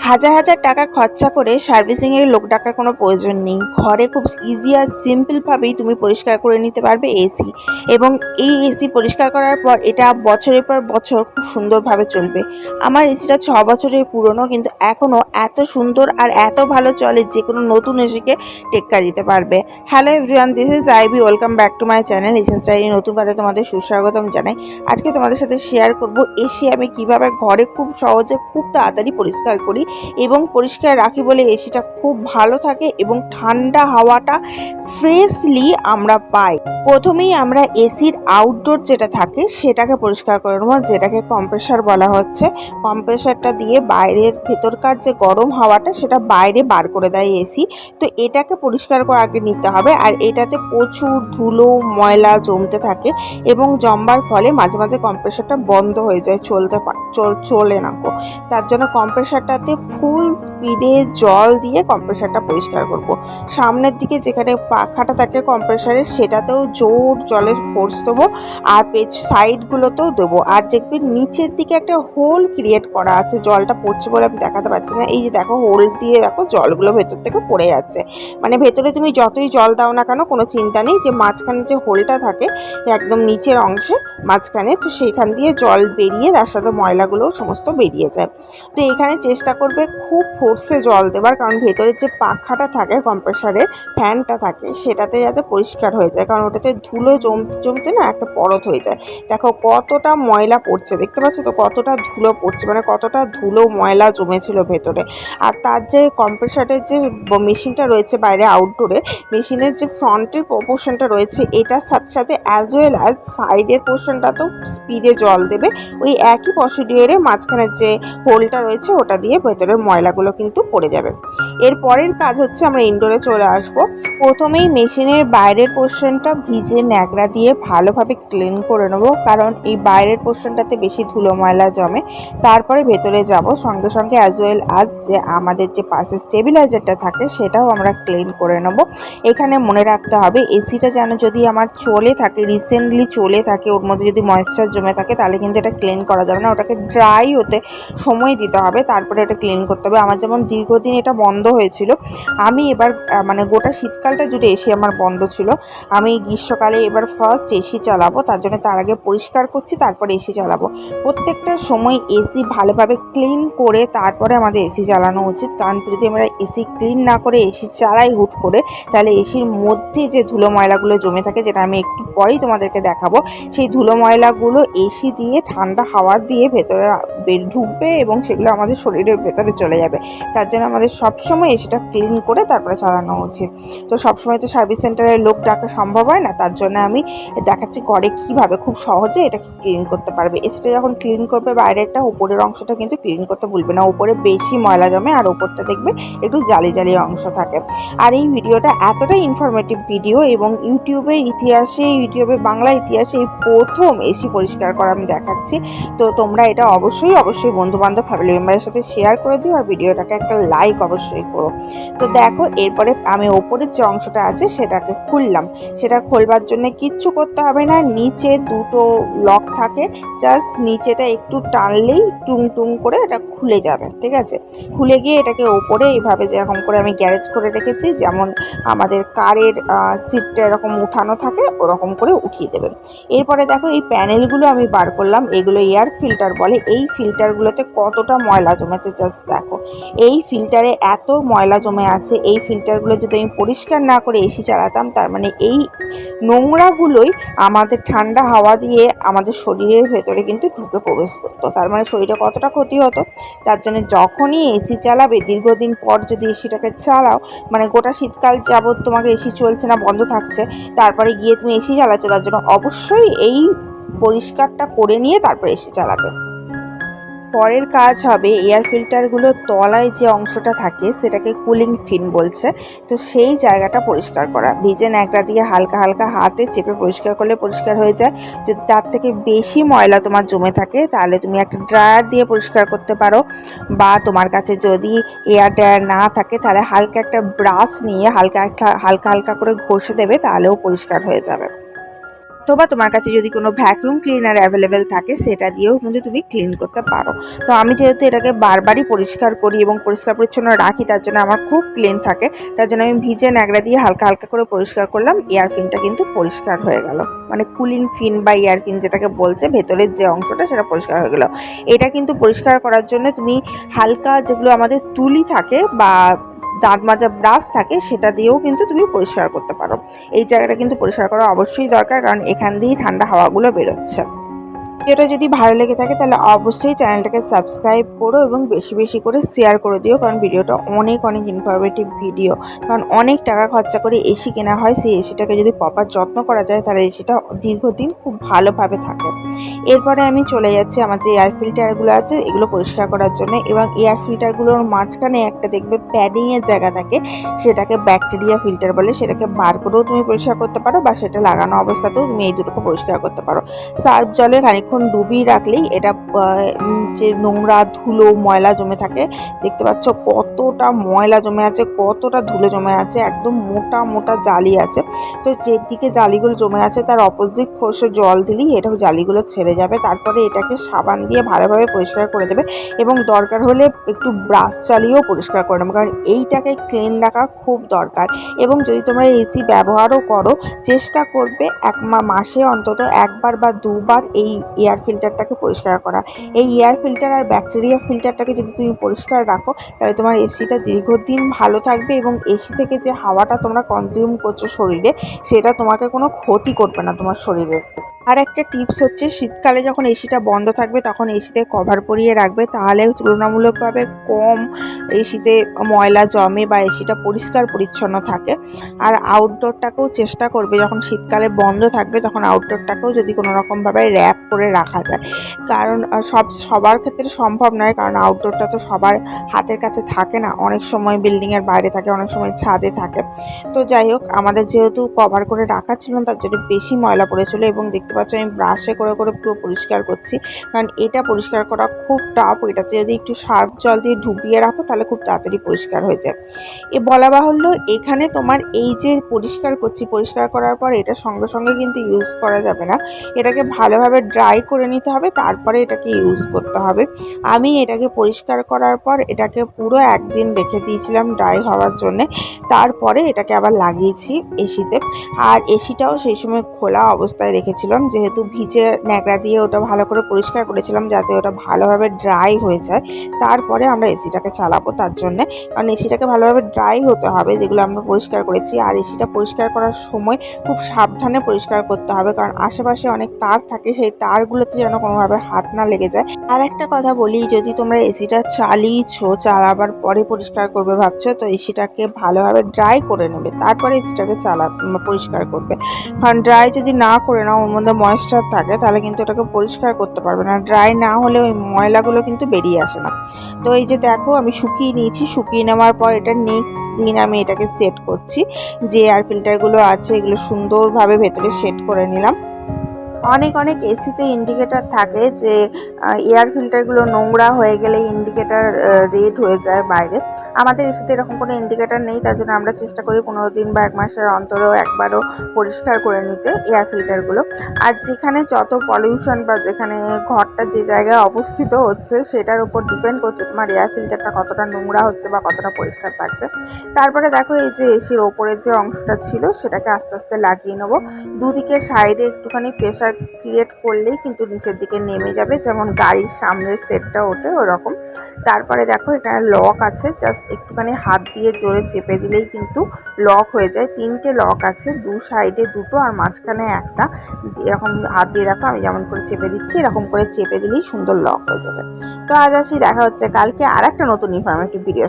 হাজার হাজার টাকা খরচা করে সার্ভিসিংয়ের লোক ডাকার কোনো প্রয়োজন নেই। ঘরে খুব ইজি আর সিম্পলভাবেই তুমি পরিষ্কার করে নিতে পারবে এসি, এবং এই এসি পরিষ্কার করার পর এটা বছরের পর বছর খুব সুন্দরভাবে চলবে। আমার এসিটা 6 বছরের পুরনো, কিন্তু এখনও এত সুন্দর আর এত ভালো চলে যে কোনো নতুন এসিকে টেক্কা দিতে পারবে। Hello everyone, this is IB, welcome back to my channel Essence Diary. নতুন পাতে তোমাদের সুস্বাগতম জানাই। আজকে তোমাদের সাথে শেয়ার করব এসি আমি কিভাবে ঘরে খুব সহজে খুব তাড়াতাড়ি পরিষ্কার করি এবং পরিষ্কার রাখি বলে এসিটা খুব ভালো থাকে এবং ঠান্ডা হাওয়াটা ফ্রেশলি আমরা পাই। প্রথমেই আমরা এসির আউটডোর যেটা থাকে সেটাকে পরিষ্কার করে নেবো, যেটাকে কম্প্রেসার বলা হচ্ছে। কম্প্রেসারটা দিয়ে বাইরের ভেতরকার যে গরম হাওয়াটা সেটা বাইরে বার করে দেয় এসি। তো এটাকে পরিষ্কার করে আগে নিতে হবে। আর এটাতে প্রচুর ধুলো ময়লা জমতে থাকে এবং জমবার ফলে মাঝে মাঝে কম্প্রেসারটা বন্ধ হয়ে যায়, চলে না। তার জন্য কম্প্রেসারটাতে ফুল স্পিডে জল দিয়ে কম্প্রেসারটা পরিষ্কার করব। সামনের দিকে যেখানে পাখাটা থাকে কম্প্রেসারের সেটাতেও জোর জলের ফোর্স দেবো, আর সাইডগুলোতেও দেবো। আর দেখবে নিচের দিকে একটা হোল ক্রিয়েট করা আছে, জলটা পড়ছে বলে আমি দেখাতে পারছি না। এই যে দেখো, হোল দিয়ে দেখো জলগুলো ভেতর থেকে পড়ে যাচ্ছে। মানে ভেতরে তুমি যতই জল দাও না কেন কোনো চিন্তা নেই, যে মাঝখানে যে হোলটা থাকে একদম নিচের অংশে মাঝখানে, তো সেইখান দিয়ে জল বেরিয়ে তার সাথে ময়লাগুলো সমস্ত বেরিয়ে যায়। তো এখানে চেষ্টা করবে খুব ফোর্সে জল দেবার, কারণ ভেতরের যে পাখাটা থাকে কম্প্রেসারের ফ্যানটা থাকে সেটাতে যাতে পরিষ্কার হয়ে যায়, কারণ ওটাতে ধুলো জমতে জমতে না একটা পরত হয়ে যায়। দেখো কতটা ময়লা পড়ছে, দেখতে পাচ্ছ তো কতটা ধুলো পড়ছে, মানে কতটা ধুলো ময়লা জমেছিল ভেতরে। আর তার যে কম্প্রেসারের যে মেশিনটা রয়েছে বাইরে আউটডোরে, মেশিনের যে ফ্রন্টের পোর্শনটা রয়েছে এটার সাথে সাথে অ্যাজ ওয়েল অ্যাজ সাইডের পোর্শনটাতেও স্পিডে জল দেবে। ওই একই প্রসিডিওরে মাঝখানে যে হোলটা রয়েছে ওটা দিয়ে ভেতরের ময়লাগুলো কিন্তু পড়ে যাবে। এর পরের কাজ হচ্ছে আমরা ইনডোরে চলে আসব। প্রথমেই মেশিনের বাইরের পোর্শনটা ভিজে ন্যাকড়া দিয়ে ভালোভাবে ক্লিন করে নেব, কারণ এই বাইরের পোর্শনটাতে বেশি ধুলো ময়লা জমে। তারপরে ভেতরে যাব, সঙ্গে সঙ্গে অ্যাজ ওয়েল অ্যাজ যে আমাদের যে পাশে স্টেবিলাইজারটা থাকে সেটাও আমরা ক্লিন করে নেব। এখানে মনে রাখতে হবে এসিটা যেন যদি আমার চলে থাকে, রিসেন্টলি চলে থাকে, ওর মধ্যে যদি ময়েশ্চার জমে থাকে তাহলে কিন্তু এটা ক্লিন করা যাবে না, ওটাকে ড্রাই হতে সময় দিতে হবে, তারপরে এটা ক্লিন করতে হবে। আমার যেমন দীর্ঘদিন এটা বন্ধ হয়েছিল, আমি এবার মানে গোটা শীতকালটা জুড়ে এসি আমার বন্ধ ছিল। আমি গ্রীষ্মকালে এবার ফার্স্ট এসি চালাবো, তার জন্য তার আগে পরিষ্কার করছি, তারপরে এসি চালাবো। প্রত্যেকটা সময় এসি ভালোভাবে ক্লিন করে তারপরে আমাদের এসি চালানো উচিত, কারণ যদি আমরা এসি ক্লিন না করে এসি চালাই হুট করে, তাহলে এসির মধ্যে যে ধুলো ময়লাগুলো জমে থাকে, যেটা আমি একটু পরেই তোমাদেরকে দেখাবো, সেই ধুলো ময়লাগুলো এসি দিয়ে ঠান্ডা হাওয়া দিয়ে ভেতরে ঢুকবে এবং সেগুলো আমাদের শরীরের ভেতরে চলে যাবে। তার জন্য আমাদের সবসময় এসিটা ক্লিন করে তারপরে চালানো উচিত। তো সবসময় তো সার্ভিস সেন্টারের লোক ডাকা সম্ভব হয় না, তার জন্য আমি দেখাচ্ছি ঘরে কীভাবে খুব সহজে এটাকে ক্লিন করতে পারবে। এসিটা যখন ক্লিন করবে বাইরেরটা, উপরের অংশটা কিন্তু ক্লিন করতে ভুলবে না, উপরে বেশি ময়লা জমে আর উপরটা দেখবে একটু জালি জালি অংশ থাকে। আর এই ভিডিওটা এতটাই ইনফরমেটিভ ভিডিও, এবং ইউটিউবের ইতিহাসে, ইউটিউবে বাংলা ইতিহাসে এই প্রথম এসি পরিষ্কার করা আমি দেখাচ্ছি। তো তোমরা এটা অবশ্যই বন্ধুবান্ধব ফ্যামিলি মেম্বারের সাথে শেয়ার করে দিও, আর ভিডিওটাকে একটা লাইক অবশ্যই করো। তো দেখো, এরপরে আমি ওপরের যে অংশটা আছে সেটাকে খুললাম। সেটা খোলবার জন্য কিচ্ছু করতে হবে না, নিচে দুটো লক থাকে, জাস্ট নিচেটা একটু টানলেই টুং টুং করে এটা খুলে যাবে। ঠিক আছে, খুলে গিয়ে এটাকে ওপরে এইভাবে যেরকম করে আমি গ্যারেজ করে রেখেছি, যেমন আমাদের কারের সিটটা এরকম উঠানো থাকে ওরকম করে উঠিয়ে দেবে। এরপরে দেখো এই প্যানেলগুলো আমি বার করলাম, এগুলো এয়ার ফিল্টার বলে। এই ফিল্টারগুলোতে কতটা ময়লা জমেছে জাস্ট দেখো, এই ফিল্টারে এত ময়লা জমে আছে। এই ফিল্টারগুলো যদি আমি পরিষ্কার না করে এসি চালাতাম, তার মানে এই নোংরাগুলোই আমাদের ঠান্ডা হাওয়া দিয়ে আমাদের শরীরের ভেতরে কিন্তু ঢুকে প্রবেশ করতো, তার মানে শরীরে কতটা ক্ষতি হতো। তার জন্য যখনই এসি চালাবে, দীর্ঘদিন পর যদি এসিটাকে চালাও, মানে গোটা শীতকাল যাবৎ তোমাকে এসি চলছে না, বন্ধ থাকছে, তারপরে গিয়ে তুমি এসি চালাচ্ছ, তার জন্য অবশ্যই এই পরিষ্কারটা করে নিয়ে তারপর এসি চালাবে। পরের কাজ হবে এয়ার ফিল্টারগুলোর তলায় যে অংশটা থাকে সেটাকে কুলিং ফিন বলছে। তো সেই জায়গাটা পরিষ্কার করা, ভিজে ন্যাকড়া দিয়ে হালকা হালকা হাতে চেপে পরিষ্কার করলে পরিষ্কার হয়ে যায়। যদি তার থেকে বেশি ময়লা তোমার জমে থাকে তাহলে তুমি একটা ড্রায়ার দিয়ে পরিষ্কার করতে পারো, বা তোমার কাছে যদি এয়ার ড্রায়ার না থাকে তাহলে হালকা একটা ব্রাশ নিয়ে হালকা হালকা করে ঘষে দেবে, তাহলেও পরিষ্কার হয়ে যাবে। অথবা তোমার কাছে যদি কোনো ভ্যাকুয়াম ক্লিনার অ্যাভেলেবেল থাকে সেটা দিয়েও কিন্তু তুমি ক্লিন করতে পারো। তো আমি যেহেতু এটাকে বারবারই পরিষ্কার করি এবং পরিষ্কার পরিচ্ছন্ন রাখি, তার জন্য আমার খুব ক্লিন থাকে। তার জন্য আমি ভিজে ন্যাকড়া দিয়ে হালকা হালকা করে পরিষ্কার করলাম, এয়ার ফিনটা কিন্তু পরিষ্কার হয়ে গেল। মানে কুলিং ফিন বা এয়ার ফিন যেটাকে বলছে, ভেতরের যে অংশটা সেটা পরিষ্কার হয়ে গেল। এটা কিন্তু পরিষ্কার করার জন্য তুমি হালকা যেগুলো আমাদের তুলি থাকে বা দাঁত মাজা ব্রাশ থাকে সেটা দিয়েও কিন্তু তুমি পরিষ্কার করতে পারো। এই জায়গাটা কিন্তু পরিষ্কার করা অবশ্যই দরকার, কারণ এখান দিয়েই ঠান্ডা হাওয়াগুলো বেরোচ্ছে। ভিডিওটা যদি ভালো লেগে থাকে তাহলে অবশ্যই চ্যানেলটাকে সাবস্ক্রাইব করো এবং বেশি বেশি করে শেয়ার করে দিও, কারণ ভিডিওটা অনেক অনেক ইনফরমেটিভ ভিডিও। কারণ অনেক টাকা খরচা করে এসি কেনা হয়, সেই এসিটাকে যদি প্রপার যত্ন করা যায় তাহলে এসিটা দীর্ঘদিন খুব ভালোভাবে থাকে। এরপরে আমি চলে যাচ্ছি আমার যে এয়ার ফিল্টারগুলো আছে এগুলো পরিষ্কার করার জন্য, এবং এয়ার ফিল্টারগুলোর মাঝখানে একটা দেখবে প্যাডিংয়ের জায়গা থাকে, সেটাকে ব্যাকটেরিয়া ফিল্টার বলে। সেটাকে বার করেও তুমি পরিষ্কার করতে পারো বা সেটা লাগানো অবস্থাতেও তুমি এই দুটোকে পরিষ্কার করতে পারো। সার্ফ জলে খানিকক্ষণ ডুবিয়ে রাখলেই এটা যে নোংরা ধুলো ময়লা জমে থাকে, দেখতে পাচ্ছ কতটা ময়লা জমে আছে, কতটা ধুলো জমে আছে, একদম মোটা মোটা জালি আছে। তো যেদিকে জালিগুলো জমে আছে তার অপোজিট ফোর্সে জল দিলেই এটাও জালিগুলো ছেড়ে যাবে। তারপরে এটাকে সাবান দিয়ে ভালোভাবে পরিষ্কার করে দেবে এবং দরকার হলে একটু ব্রাশ চালিয়েও পরিষ্কার করে নেবে, কারণ এইটাকে ক্লিন রাখা খুব দরকার। এবং যদি তোমরা এসি ব্যবহারও করো, চেষ্টা করবে মাসে অন্তত একবার বা দুবার এই এয়ার ফিল্টারটাকে পরিষ্কার করা। এই এয়ার ফিল্টার আর ব্যাকটেরিয়া ফিল্টারটাকে যদি তুমি পরিষ্কার রাখো তাহলে তোমার এসিটা দীর্ঘদিন ভালো থাকবে এবং এসি থেকে যে হাওয়াটা তোমরা কনজিউম করছো শরীরে, সেটা তোমাকে কোনো ক্ষতি করবে না তোমার শরীরের। আর একটা টিপস হচ্ছে, শীতকালে যখন এসিটা বন্ধ থাকবে তখন এসিতে কভার পরিয়ে রাখবে, তাহলে তুলনামূলকভাবে কম এসিতে ময়লা জমে বা এসিটা পরিষ্কার পরিচ্ছন্ন থাকে। আর আউটডোরটাকেও চেষ্টা করবে, যখন শীতকালে বন্ধ থাকবে তখন আউটডোরটাকেও যদি কোনো রকমভাবে র্যাপ করে রাখা যায়, কারণ সবার ক্ষেত্রে সম্ভব নয়, কারণ আউটডোরটা তো সবার হাতের কাছে থাকে না, অনেক সময় বিল্ডিংয়ের বাইরে থাকে, অনেক সময় ছাদে থাকে। তো যাই হোক, আমাদের যেহেতু কভার করে রাখা ছিল তার জন্য বেশি ময়লা পড়েছিল, এবং দেখতে পাচ্ছ আমি ব্রাশে করে করে পুরো পরিষ্কার করছি, কারণ এটা পরিষ্কার করা খুব টাফ। এটাতে যদি একটু সার্ফ জল দিয়ে ডুবিয়ে রাখো তাহলে খুব তাড়াতাড়ি পরিষ্কার হয়ে যায়। বলা বাহুল্য, এখানে তোমার এই যে পরিষ্কার করছি, পরিষ্কার করার পর এটা সঙ্গে সঙ্গে কিন্তু ইউজ করা যাবে না, এটাকে ভালোভাবে ড্রাই করে নিতে হবে, তারপরে এটাকে ইউজ করতে হবে। আমি এটাকে পরিষ্কার করার পর এটাকে পুরো একদিন রেখে দিয়েছিলাম ড্রাই হওয়ার জন্যে, তারপরে এটাকে আবার লাগিয়েছি এসিতে। আর এসিটাও সেই সময় খোলা অবস্থায় রেখেছিলাম, যেহেতু ভিজে ন্যাকড়া দিয়ে ওটা ভালো করে পরিষ্কার করেছিলাম যাতে ওটা ভালোভাবে ড্রাই হয়ে যায়, তারপরে আমরা এসিটাকে চালাবো। তার জন্যে, কারণ এসিটাকে ভালোভাবে ড্রাই হতে হবে যেগুলো আমরা পরিষ্কার করেছি। আর এসিটা পরিষ্কার করার সময় খুব সাবধানে পরিষ্কার করতে হবে, কারণ আশেপাশে অনেক তার থাকে, সেই তারগুলোতে যেন কোনোভাবে হাত না লেগে যায়। আর একটা কথা বলি, যদি তোমরা এসিটা চালাবার পরে পরিষ্কার করবে ভাবছো, তো এসিটাকে ভালোভাবে ড্রাই করে নেবে, তারপরে এসিটাকে পরিষ্কার করবে। কারণ ড্রাই যদি না করে নাও, ওর মধ্যে ময়েশ্চার থাকে, তাহলে কিন্তু ওটাকে পরিষ্কার করতে পারবে না। ড্রাই না হলে ওই ময়লাগুলো কিন্তু বেরিয়ে আসে না। তো এই যে দেখো, আমি শুকিয়ে নিয়েছি, শুকিয়ে নেওয়ার পর এটা নেক্সট দিন আমি এটাকে সেট করছি। যে এয়ার ফিল্টারগুলো আছে এগুলো সুন্দরভাবে ভেতরে সেট করে নিলাম। অনেক অনেক এসিতে ইন্ডিকেটার থাকে যে এয়ার ফিল্টারগুলো নোংরা হয়ে গেলে ইন্ডিকেটার রেড হয়ে যায় বাইরে। আমাদের এসিতে এরকম কোনো ইন্ডিকেটার নেই, তার জন্য আমরা চেষ্টা করি 15 দিন বা 1 মাসের অন্তরেও একবারও পরিষ্কার করে নিতে এয়ার ফিল্টারগুলো। আর যেখানে যত পলিউশন বা যেখানে ঘরটা যে জায়গায় অবস্থিত হচ্ছে সেটার উপর ডিপেন্ড করছে তোমার এয়ার ফিল্টারটা কতটা নোংরা হচ্ছে বা কতটা পরিষ্কার থাকছে। তারপরে দেখো, এই যে এসির ওপরের যে অংশটা ছিল সেটাকে আস্তে আস্তে লাগিয়ে নেবো। দুদিকে সাইডে একটুখানি প্রেশার ক্রিয়েট করলেই কিন্তু নিচের দিকে নেমে যাবে, যেমন গাড়ির সামনের সেটটা ওঠে ওরকম। তারপরে দেখো, এখানে লক আছে, জাস্ট একটুখানি হাত দিয়ে জোরে চেপে দিলেই কিন্তু লক হয়ে যায়। 3টে লক আছে, দু সাইডে 2টো আর মাঝখানে একটা। এরকম হাত দিয়ে দেখো, আমি যেমন করে চেপে দিচ্ছি, এরকম করে চেপে দিলেই সুন্দর লক হয়ে যাবে। তো আজ আসি, দেখা হচ্ছে কালকে আর একটা নতুন ইনফরমেটিভ ভিডিও।